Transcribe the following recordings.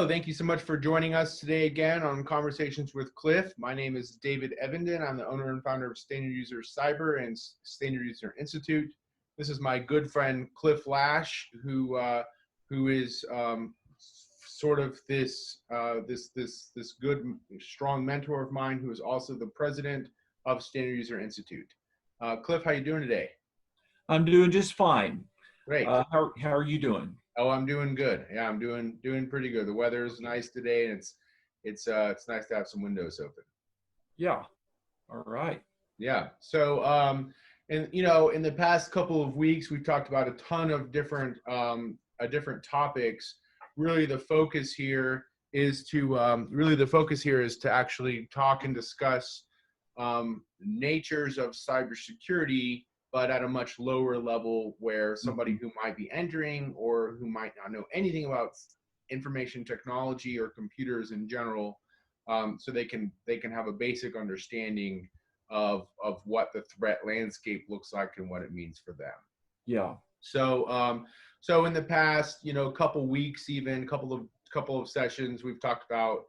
thank you so much for joining us today again on Conversations with Cliff. My name is David Evenden. I'm the owner and founder of Standard User Cyber and Standard User Institute. This is my good friend Cliff Lash, who is sort of this good, strong mentor of mine, who is also the president of Standard User Institute. Cliff, how you doing today? I'm doing just fine. Great. How are you doing? Oh, I'm doing good. Yeah, I'm doing pretty good. The weather is nice today, and it's nice to have some windows open. Yeah. All right. Yeah. So, and in the past couple of weeks, we've talked about a ton of different topics. Really, the focus here is to actually talk and discuss natures of cybersecurity, but at a much lower level, where somebody who might be entering or who might not know anything about information technology or computers in general, so they can have a basic understanding of what the threat landscape looks like and what it means for them. Yeah. So so in the past, couple weeks, even couple of sessions, we've talked about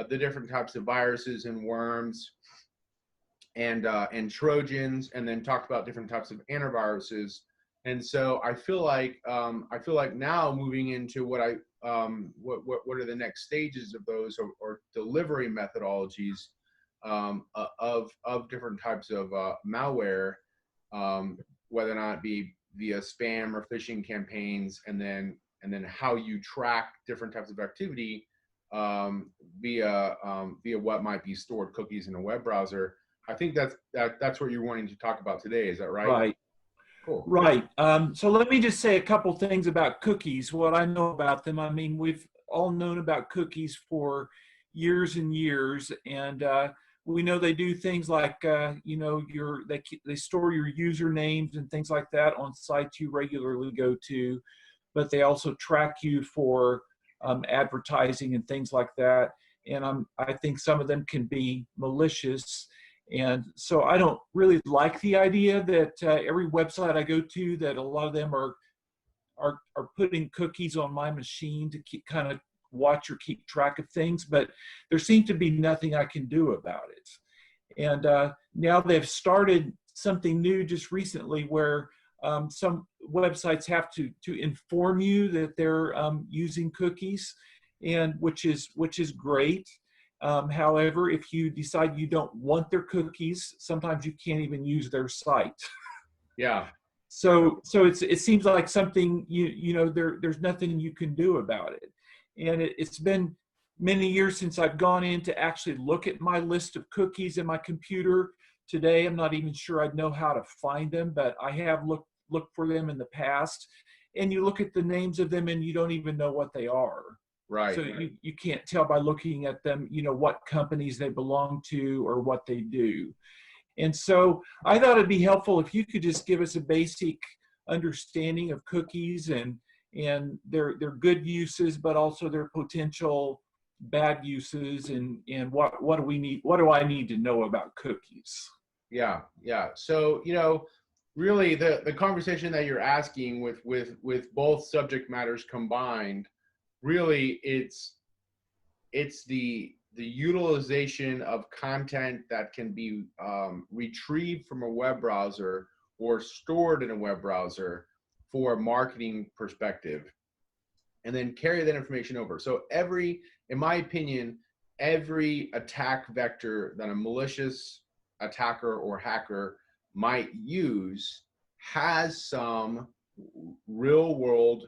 the different types of viruses and worms and Trojans, and then talked about different types of antiviruses. And so I feel like now moving into what are the next stages of those, or delivery methodologies of different types of malware, whether or not it be via spam or phishing campaigns, and then how you track different types of activity via what might be stored cookies in a web browser. I think that's what you're wanting to talk about today. Is that right? Right. Cool. Right. So let me just say a couple things about cookies, what I know about them. I mean, we've all known about cookies for years and years, and we know they do things like, they store your usernames and things like that on sites you regularly go to, but they also track you for advertising and things like that. And I think some of them can be malicious. And so I don't really like the idea that every website I go to, that a lot of them are putting cookies on my machine to kind of watch or keep track of things, but there seems to be nothing I can do about it. And now they've started something new just recently, where some websites have to inform you that they're using cookies, and which is great. However, if you decide you don't want their cookies, sometimes you can't even use their site. Yeah. So it seems like something there's nothing you can do about it. And it's been many years since I've gone in to actually look at my list of cookies in my computer. Today, I'm not even sure I'd know how to find them, but I have looked for them in the past. And you look at the names of them and you don't even know what they are. Right. So you can't tell by looking at them, what companies they belong to or what they do. And so I thought it'd be helpful if you could just give us a basic understanding of cookies and their good uses, but also their potential bad uses, and what do I need to know about cookies? Yeah. So really the conversation that you're asking with both subject matters combined, really it's the utilization of content that can be retrieved from a web browser or stored in a web browser for a marketing perspective, and then carry that information over. So in my opinion, every attack vector that a malicious attacker or hacker might use has some real world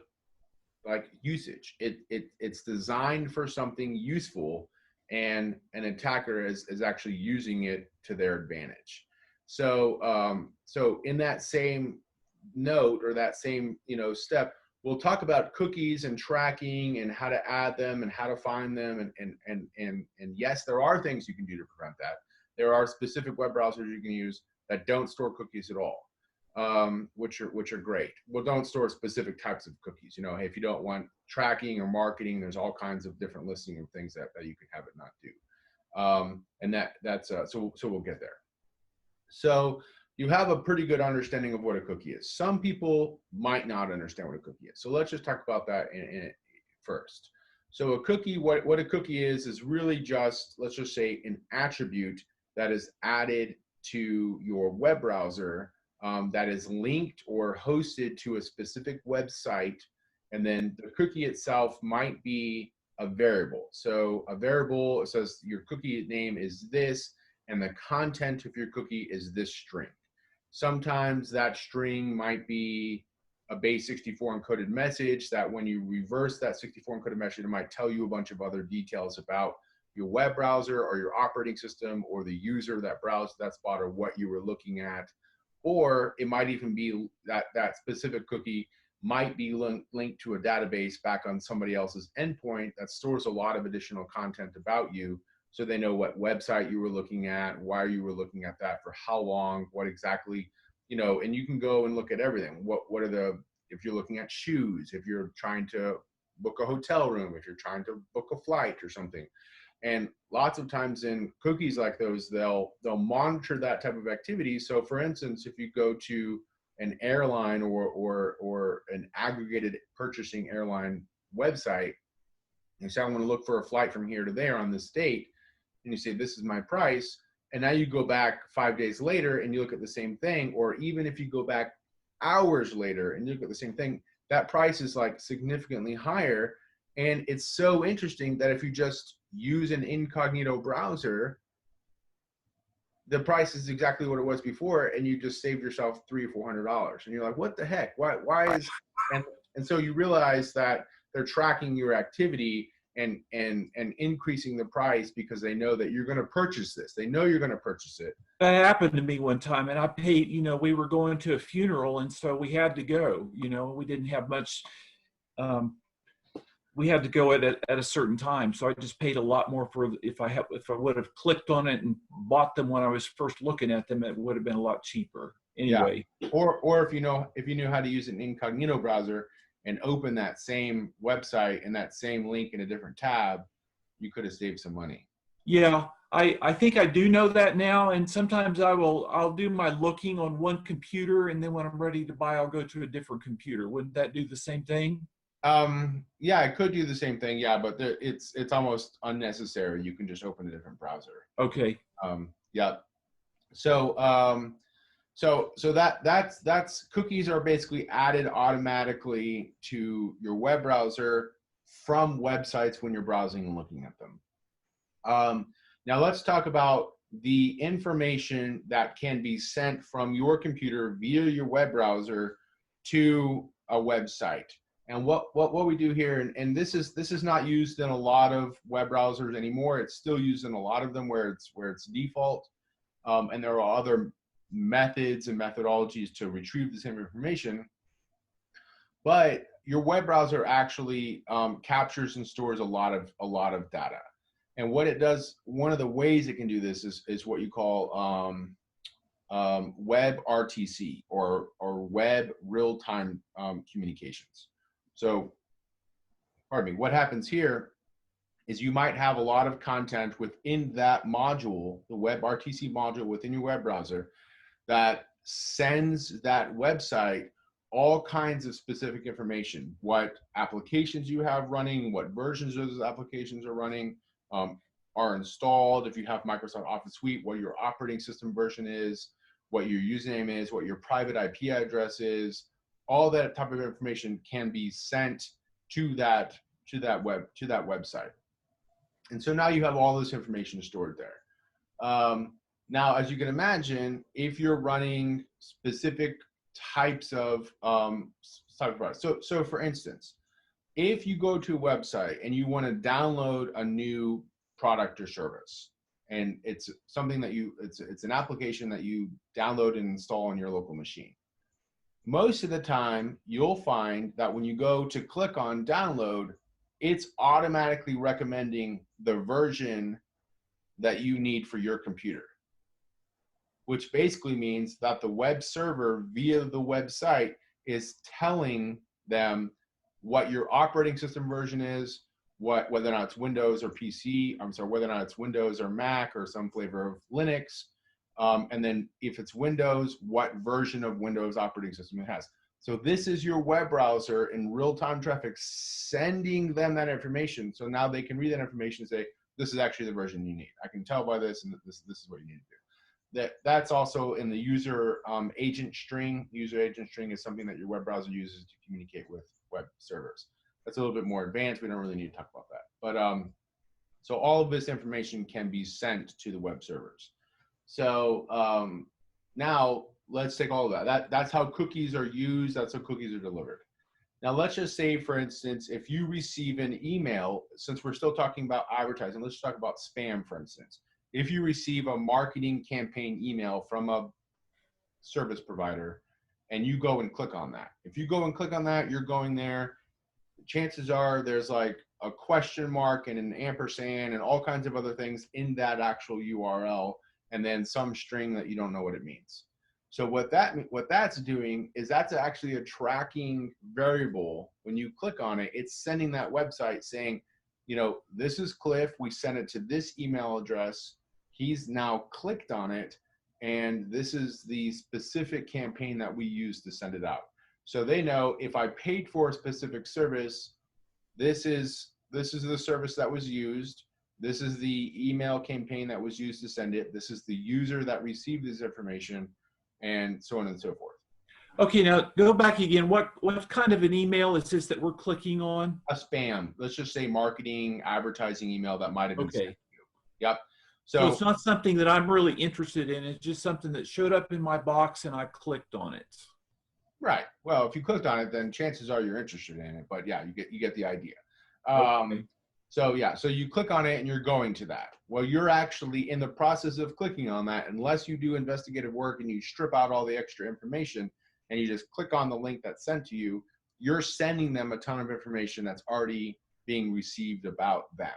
usage. It's designed for something useful, and an attacker is actually using it to their advantage. So so in that same note, or that same step, we'll talk about cookies and tracking and how to add them and how to find them, and yes, there are things you can do to prevent that. There are specific web browsers you can use that don't store cookies at all, which are great. Well, don't store specific types of cookies. Hey, if you don't want tracking or marketing, there's all kinds of different listing of things that you could have it not do. And that's so we'll get there. So you have a pretty good understanding of what a cookie is. Some people might not understand what a cookie is. So let's just talk about that first. So a cookie, what a cookie is really just, let's just say, an attribute that is added to your web browser, that is linked or hosted to a specific website. And then the cookie itself might be a variable. So a variable, it says your cookie name is this, and the content of your cookie is this string. Sometimes that string might be a base 64 encoded message that when you reverse that 64 encoded message, it might tell you a bunch of other details about your web browser or your operating system or the user that browsed that spot or what you were looking at. Or it might even be that that specific cookie might be linked to a database back on somebody else's endpoint that stores a lot of additional content about you. So they know what website you were looking at, why you were looking at that, for how long, what exactly, you know, and you can go and look at everything. What are the, if you're looking at shoes, if you're trying to book a hotel room, if you're trying to book a flight or something. And lots of times in cookies like those, they'll monitor that type of activity. So for instance, if you go to an airline or an aggregated purchasing airline website, and say, I want to look for a flight from here to there on this date, and you say, this is my price. And now you go back 5 days later and you look at the same thing, or even if you go back hours later and you look at the same thing, that price is like significantly higher. And it's so interesting that if you just use an incognito browser, the price is exactly what it was before, and you just saved yourself $300 or $400. And you're like, what the heck? Why is, and so you realize that they're tracking your activity and increasing the price because they know that you're going to purchase this. They know you're going to purchase it. That happened to me one time, and I paid, you know, we were going to a funeral, and so we had to go, you know, we didn't have much, we had to go at a certain time. So I just paid a lot more for, if I would have clicked on it and bought them when I was first looking at them, it would have been a lot cheaper anyway. Yeah. Or if you knew how to use an incognito browser and open that same website and that same link in a different tab, you could have saved some money. Yeah, I think I do know that now, and sometimes I'll do my looking on one computer, and then when I'm ready to buy, I'll go to a different computer. Wouldn't that do the same thing? Yeah, it could do the same thing. Yeah, but it's almost unnecessary. You can just open a different browser. Okay. Yeah. So that's cookies are basically added automatically to your web browser from websites when you're browsing and looking at them. Now let's talk about the information that can be sent from your computer via your web browser to a website. And what we do here, and this is not used in a lot of web browsers anymore. It's still used in a lot of them where it's default, and there are other methods and methodologies to retrieve the same information. But your web browser actually captures and stores a lot of data. And what it does, one of the ways it can do this is what you call web RTC or web real-time communications. So, pardon me, what happens here is you might have a lot of content within that module, the web RTC module within your web browser, that sends that website all kinds of specific information, what applications you have running, what versions of those applications are running, are installed, if you have Microsoft Office Suite, what your operating system version is, what your username is, what your private IP address is. All that type of information can be sent to that website. And so now you have all this information stored there. Now, as you can imagine, if you're running specific types of products, so for instance, if you go to a website and you want to download a new product or service, and it's something that it's an application that you download and install on your local machine, most of the time you'll find that when you go to click on download, it's automatically recommending the version that you need for your computer, which basically means that the web server via the website is telling them what your operating system version is, whether or not it's Windows or PC, whether or not it's Windows or Mac or some flavor of Linux. And then if it's Windows, what version of Windows operating system it has. So this is your web browser in real-time traffic sending them that information. So now they can read that information and say, this is actually the version you need. I can tell by this, and this is what you need to do. That's also in the user agent string. User agent string is something that your web browser uses to communicate with web servers. That's a little bit more advanced. We don't really need to talk about that. But so all of this information can be sent to the web servers. So now let's take all of that. That's how cookies are used. That's how cookies are delivered. Now let's just say, for instance, if you receive an email, since we're still talking about advertising, let's talk about spam, for instance. If you receive a marketing campaign email from a service provider and you go and click on that, if you go and click on that, you're going there, chances are there's like a question mark and an ampersand and all kinds of other things in that actual URL, and then some string that you don't know what it means. So what that's doing is that's actually a tracking variable. When you click on it, it's sending that website saying, you know, this is Cliff. We sent it to this email address. He's now clicked on it, and this is the specific campaign that we use to send it out. So they know if I paid for a specific service, this is the service that was used. This is the email campaign that was used to send it. This is the user that received this information, and so on and so forth. Okay, now go back again. What kind of an email is this that we're clicking on? A spam. Let's just say marketing, advertising email that might have been sent to Okay. you. Yep. So it's not something that I'm really interested in. It's just something that showed up in my box and I clicked on it. Right. Well, if you clicked on it, then chances are you're interested in it. But yeah, you get the idea. Okay. So yeah, so you click on it and you're going to that. Well, you're actually in the process of clicking on that, unless you do investigative work and you strip out all the extra information and you just click on the link that's sent to you, you're sending them a ton of information that's already being received about them.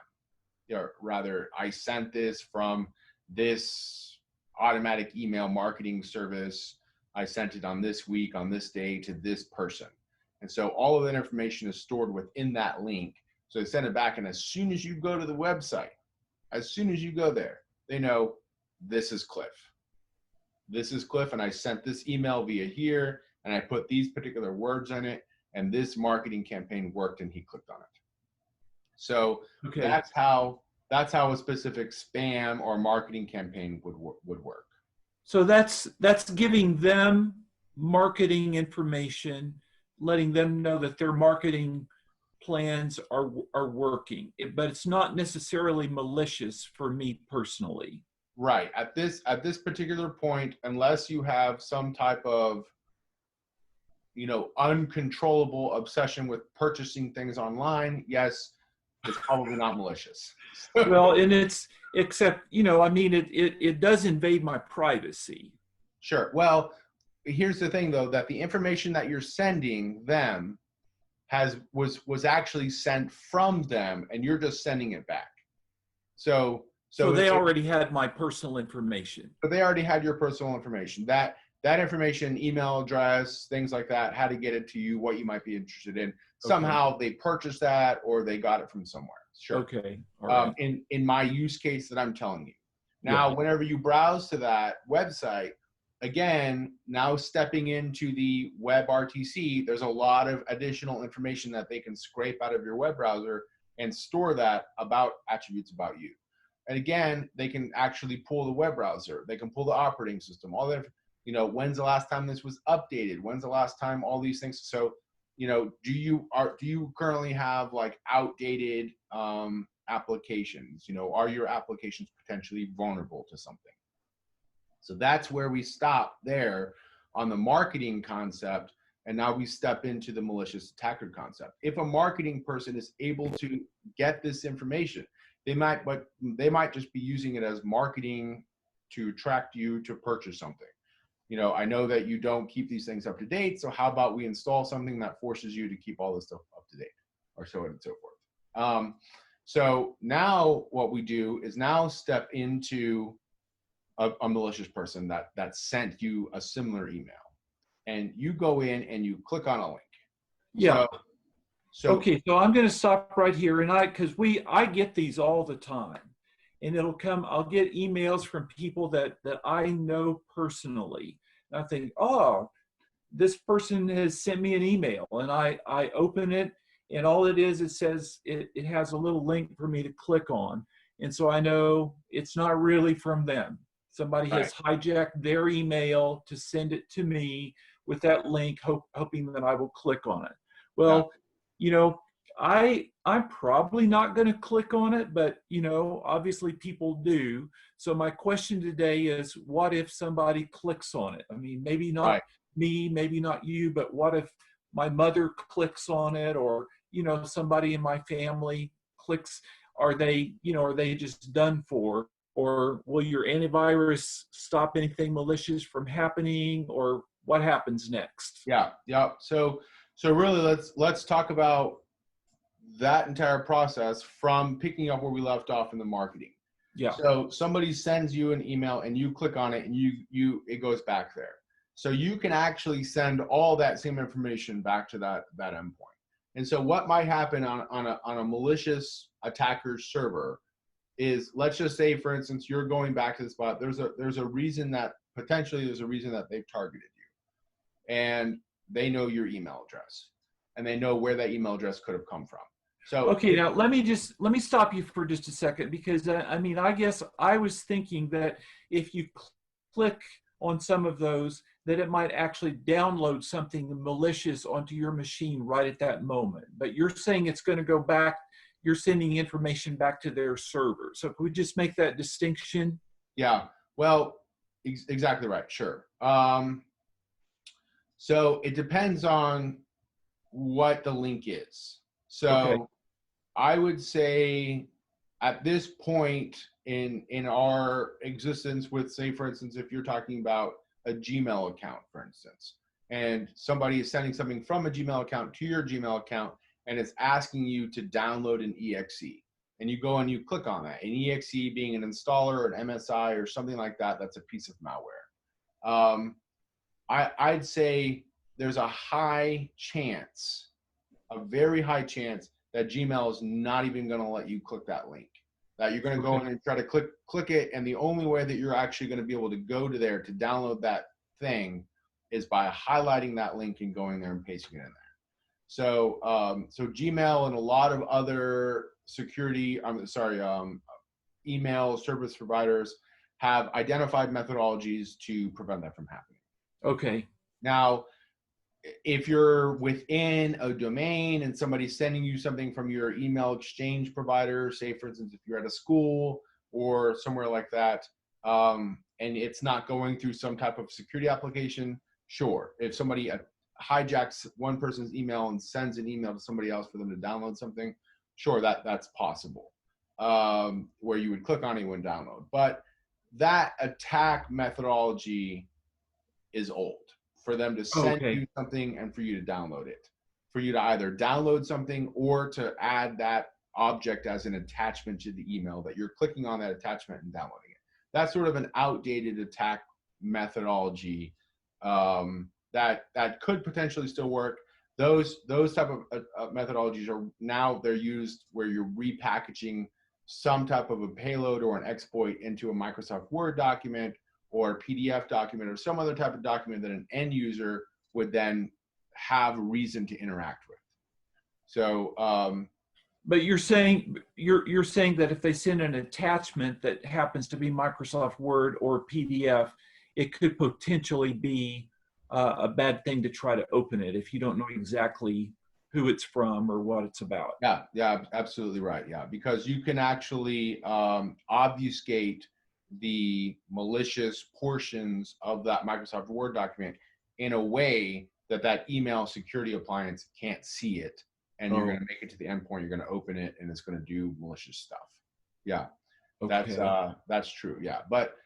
Or rather, I sent this from this automatic email marketing service. I sent it on this week, on this day, to this person. And so all of that information is stored within that link. So they send it back, and as soon as you go to the website, as soon as you go there, they know this is Cliff. This is Cliff, and I sent this email via here, and I put these particular words in it, and this marketing campaign worked, and he clicked on it. So Okay. that's how a specific spam or marketing campaign would work. So that's giving them marketing information, letting them know that their marketing plans are working, but it's not necessarily malicious for me personally. Right. At this particular point, unless you have some type of, you know, uncontrollable obsession with purchasing things online, yes, it's probably not malicious. Well, and except, you know, I mean, it does invade my privacy. Sure. Well, here's the thing though, that the information that you're sending them was actually sent from them, and you're just sending it back. So they already had my personal information. But they already had your personal information. That information, email address, things like that, how to get it to you, what you might be interested in. Okay. Somehow they purchased that, or they got it from somewhere. Sure. Okay. All right. In my use case that I'm telling you. Now, whenever you browse to that website, again, now stepping into the web RTC, there's a lot of additional information that they can scrape out of your web browser and store that about attributes about you. And again, they can actually pull the web browser. They can pull the operating system, all that, you know, when's the last time this was updated? When's the last time all these things? So, you know, do you currently have like outdated applications? You know, are your applications potentially vulnerable to something? So that's where we stop there on the marketing concept, and now we step into the malicious attacker concept. If a marketing person is able to get this information, they might just be using it as marketing to attract you to purchase something. You know, I know that you don't keep these things up to date, so how about we install something that forces you to keep all this stuff up to date, or so on and so forth. So now what we do is now step into a malicious person that sent you a similar email, and you go in and you click on a link. Yeah. So okay, so I'm going to stop right here, and because I get these all the time, and I'll get emails from people that I know personally. And I think, oh, this person has sent me an email, and I open it, and all it is, it says it has a little link for me to click on. And so I know it's not really from them. Somebody Right. has hijacked their email to send it to me with that link, hoping that I will click on it. Yeah. Well, you know, I'm probably not going to click on it, but obviously people do. So my question today is, what if somebody clicks on it? I mean, maybe not Right. me, maybe not you, but what if my mother clicks on it, or somebody in my family clicks? Are they just done for? Or will your antivirus stop anything malicious from happening, or what happens next? Yeah. Yeah. So really, let's talk about that entire process from picking up where we left off in the marketing. Yeah. So somebody sends you an email and you click on it and it goes back there. So you can actually send all that same information back to that endpoint. And so what might happen on a malicious attacker's server is, let's just say, for instance, you're going back to the spot. There's a reason that they've targeted you, and they know your email address, and they know where that email address could have come from. So Okay, now let me stop you for just a second, because I mean, I guess I was thinking that if you click on some of those, that it might actually download something malicious onto your machine right at that moment. But you're saying it's going to go back, you're sending information back to their server. So can we just make that distinction? yeah, well, exactly right. Sure. So it depends on what the link is. Okay. So I would say at this point in our existence with, say, for instance, if you're talking about a Gmail account, for instance, and somebody is sending something from a Gmail account to your Gmail account, and it's asking you to download an exe, and you go and you click on that, an exe being an installer, an MSI, or something like that, that's a piece of malware. I'd say there's a high chance, a very high chance, that Gmail is not even going to let you click that link. That you're going to go in and try to click it, and the only way that you're actually going to be able to go to there to download that thing is by highlighting that link and going there and pasting it in there. So so Gmail and a lot of other email service providers have identified methodologies to prevent that from happening. Okay. Now, if you're within a domain and somebody's sending you something from your email exchange provider, say, for instance, if you're at a school or somewhere like that, and it's not going through some type of security application, sure. If somebody hijacks one person's email and sends an email to somebody else for them to download something, sure, that's possible, where you would click on it and download. But that attack methodology is old. For them to send Okay. you something and for you to download it, for you to either download something or to add that object as an attachment to the email, that you're clicking on that attachment and downloading it. That's sort of an outdated attack methodology that could potentially still work. Those type of methodologies are now, they're used where you're repackaging some type of a payload or an exploit into a Microsoft Word document or a PDF document or some other type of document that an end user would then have reason to interact with. So, But you're saying that if they send an attachment that happens to be Microsoft Word or PDF, it could potentially be a bad thing to try to open it if you don't know exactly who it's from or what it's about. yeah, absolutely right. Yeah, because you can actually obfuscate the malicious portions of that Microsoft Word document in a way that email security appliance can't see it, and you're going to make it to the endpoint. You're going to open it, and it's going to do malicious stuff. Yeah, Okay. that's true. Yeah, but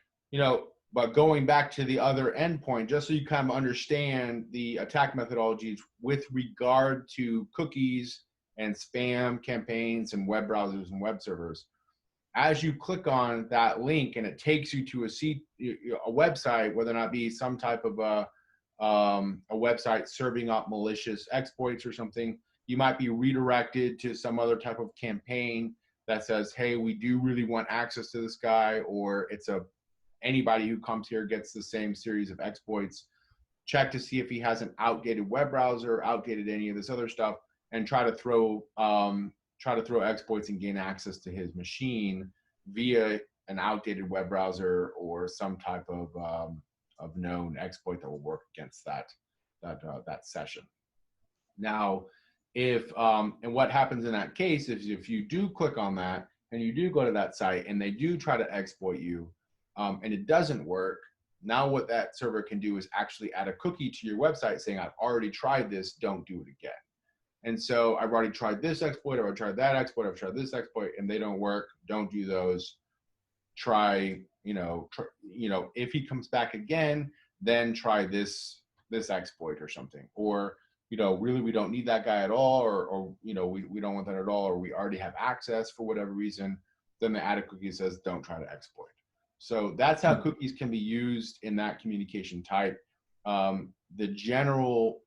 but going back to the other endpoint, just so you kind of understand the attack methodologies with regard to cookies and spam campaigns and web browsers and web servers. As you click on that link and it takes you to a website, whether or not be some type of a website serving up malicious exploits or something, you might be redirected to some other type of campaign that says, hey, we do really want access to this guy, or anybody who comes here gets the same series of exploits. check to see if he has an outdated web browser, outdated any of this other stuff, and try to throw exploits and gain access to his machine via an outdated web browser or some type of known exploit that will work against that session. Now, if and what happens in that case is if you do click on that and you do go to that site and they do try to exploit you, and it doesn't work, now what that server can do is actually add a cookie to your website saying, I've already tried this, don't do it again. And so I've already tried this exploit, I've tried that exploit, I've tried this exploit, and they don't work, don't do those. Try, if he comes back again, then try this exploit or something. Or, really we don't need that guy at all, or we don't want that at all, or we already have access for whatever reason, then the added cookie says, don't try to exploit. So that's how cookies can be used in that communication type. The general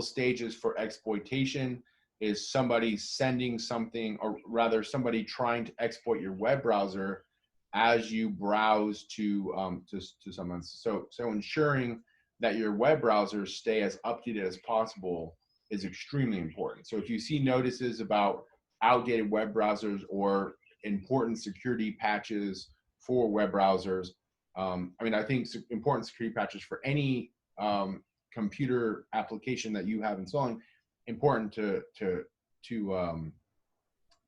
stages for exploitation is somebody sending something, or rather somebody trying to exploit your web browser as you browse to someone. So ensuring that your web browsers stay as up to date as possible is extremely important. So if you see notices about outdated web browsers or important security patches for web browsers, I think important security patches for any computer application that you have installing, important to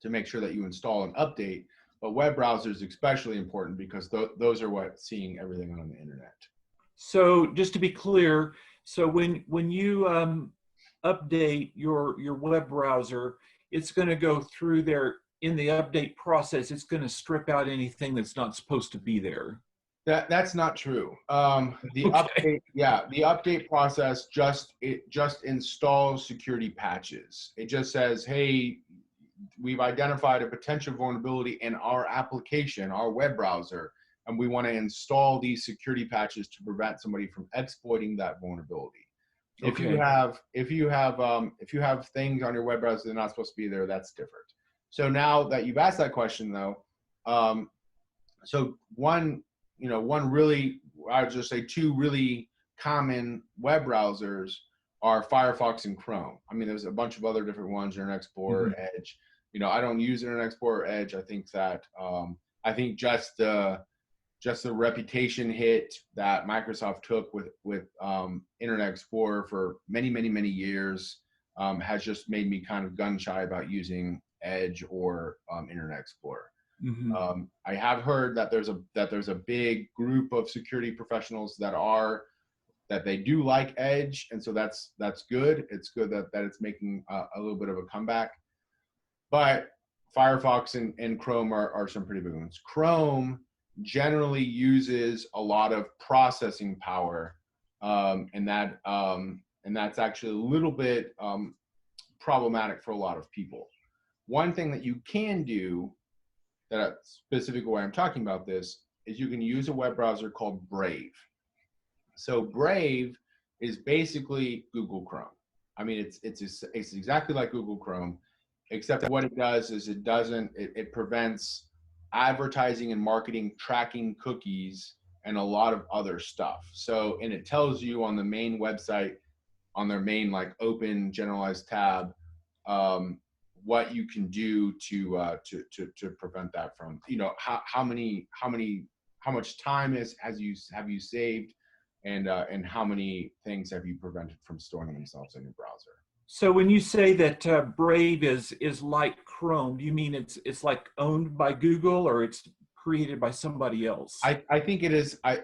make sure that you install and update. But web browsers especially important because those are what's seeing everything on the internet. So just to be clear, so when you update your web browser, it's going to go through there in the update process. It's going to strip out anything that's not supposed to be there. That's not true. The update process just installs security patches. It just says, hey, we've identified a potential vulnerability in our application, our web browser, and we want to install these security patches to prevent somebody from exploiting that vulnerability. Okay. If you have things on your web browser that are not supposed to be there, that's different. So now that you've asked that question, though, so one really, I would just say two really common web browsers are Firefox and Chrome. There's a bunch of other different ones, Internet Explorer, Edge. I don't use Internet Explorer, Edge. I think that just the reputation hit that Microsoft took with Internet Explorer for many years has just made me kind of gun shy about using Edge or Internet Explorer. I have heard that there's a big group of security professionals that they do like Edge, and so that's good. It's good that it's making a little bit of a comeback. But Firefox and Chrome are some pretty big ones. Chrome generally uses a lot of processing power, and that's actually a little bit problematic for a lot of people. One thing that you can do, that specific way I'm talking about this, is you can use a web browser called Brave. So Brave is basically Google Chrome. It's exactly like Google Chrome, except that what it does is it prevents advertising and marketing tracking cookies and a lot of other stuff. So, and it tells you on the main website, on their main open generalized tab, what you can do to prevent that from, how much time have you saved, and how many things have you prevented from storing themselves in your browser. So when you say that Brave is like Chrome, do you mean it's like owned by Google, or it's created by somebody else? I think it is. I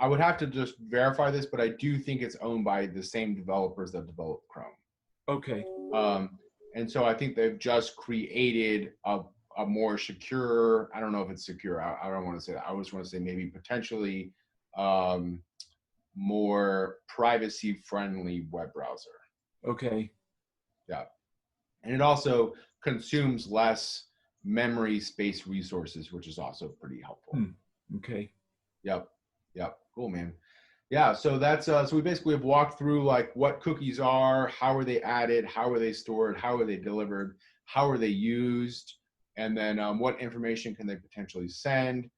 would have to just verify this, but I do think it's owned by the same developers that develop Chrome. Okay. And so I think they've just created a more secure, I don't know if it's secure, I don't want to say that. I just want to say maybe potentially more privacy-friendly web browser. Okay. Yeah. And it also consumes less memory space resources, which is also pretty helpful. Okay. Yep. Cool, man. Yeah, so that's so we basically have walked through what cookies are, how are they added, how are they stored, how are they delivered, how are they used, and then what information can they potentially send.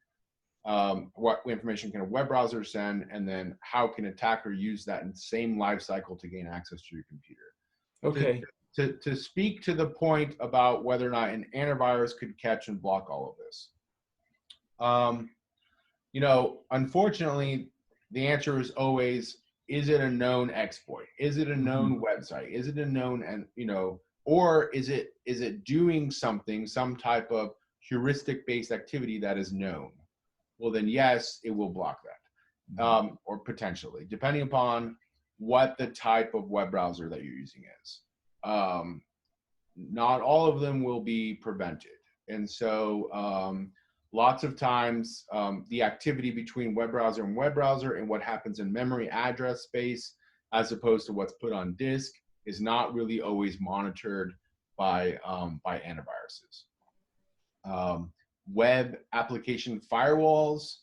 what information can a web browser send, and then how can attacker use that in the same life cycle to gain access to your computer. Okay. To speak to the point about whether or not an antivirus could catch and block all of this. Unfortunately, the answer is always, is it a known exploit? Is it a known website? Is it a known, and or is it doing something, some type of heuristic based activity that is known? Well, then yes, it will block that, or potentially, depending upon what the type of web browser that you're using is. Not all of them will be prevented. And so lots of times the activity between web browser and what happens in memory address space, as opposed to what's put on disk, is not really always monitored by antiviruses. Web application firewalls,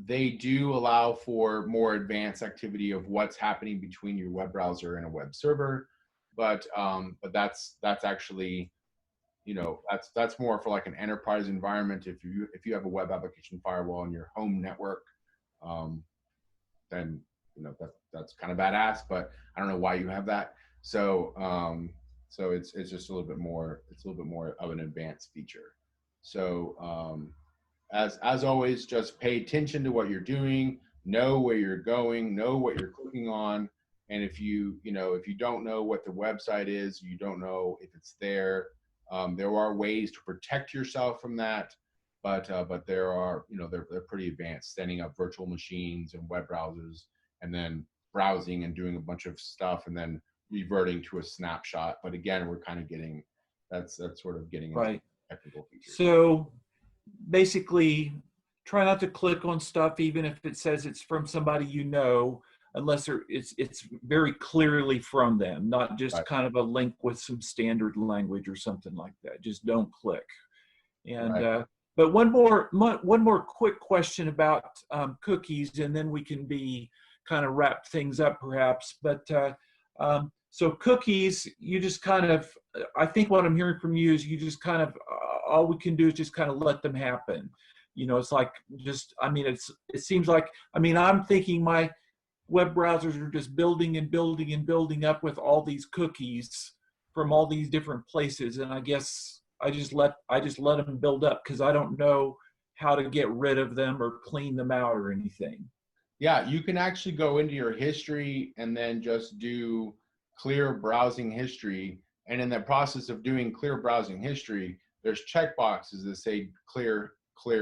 they do allow for more advanced activity of what's happening between your web browser and a web server, but that's actually, that's more for like an enterprise environment. If you have a web application firewall in your home network, then that's kind of badass. But I don't know why you have that. So it's just a little bit more. It's a little bit more of an advanced feature. So as always, just pay attention to what you're doing, know where you're going, know what you're clicking on, and if you don't know what the website is, you don't know if it's there. There are ways to protect yourself from that, but there are they're pretty advanced, setting up virtual machines and web browsers, and then browsing and doing a bunch of stuff, and then reverting to a snapshot. But again, we're kind of getting that's sort of getting into technical features. So basically, try not to click on stuff even if it says it's from somebody unless it's very clearly from them, not just kind of a link with some standard language or something like that. Just don't click. And but one more quick question about cookies, and then we can kind of wrap things up perhaps. But so cookies, you just kind of, I think what I'm hearing from you is you just kind of, all we can do is just kind of let them happen. It's like it seems like, I'm thinking my web browsers are just building and building and building up with all these cookies from all these different places. And I guess I just let them build up because I don't know how to get rid of them or clean them out or anything. Yeah, you can actually go into your history and then just do clear browsing history. And in the process of doing clear browsing history, there's checkboxes that say clear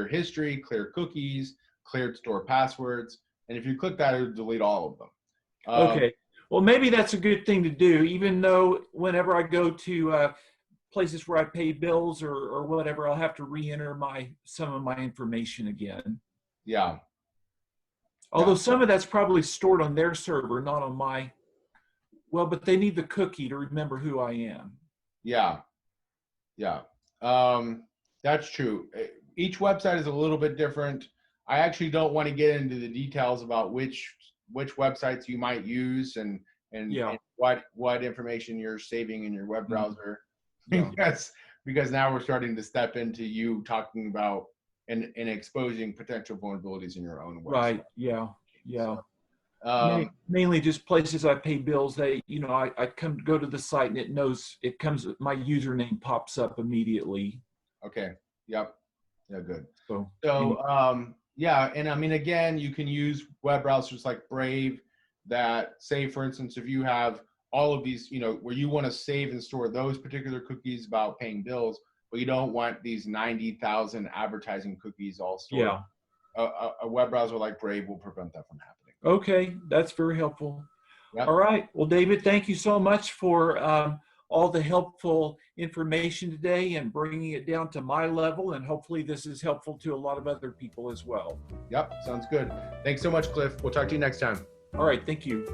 history, clear cookies, clear store passwords. And if you click that, it'll delete all of them. Okay. Well, maybe that's a good thing to do, even though whenever I go to places where I pay bills or whatever, I'll have to re-enter some of my information again. Yeah. Although some of that's probably stored on their server, not on my. Well, but they need the cookie to remember who I am. Yeah. Yeah. That's true. Each website is a little bit different. I actually don't want to get into the details about which websites you might use and what information you're saving in your web browser, because now we're starting to step into you talking about and exposing potential vulnerabilities in your own website. Right. Yeah. Yeah. So, mainly just places I pay bills. They, I go to the site and it comes, my username pops up immediately. Okay. Yep. Yeah. Good. So yeah, and again, you can use web browsers like Brave that say, for instance, if you have all of these, where you want to save and store those particular cookies about paying bills, but you don't want these 90,000 advertising cookies all stored. Yeah. A web browser like Brave will prevent that from happening. Okay, that's very helpful. Yep. All right. Well, David, thank you so much for all the helpful information today and bringing it down to my level. And hopefully this is helpful to a lot of other people as well. Yep, sounds good. Thanks so much, Cliff. We'll talk to you next time. All right, thank you.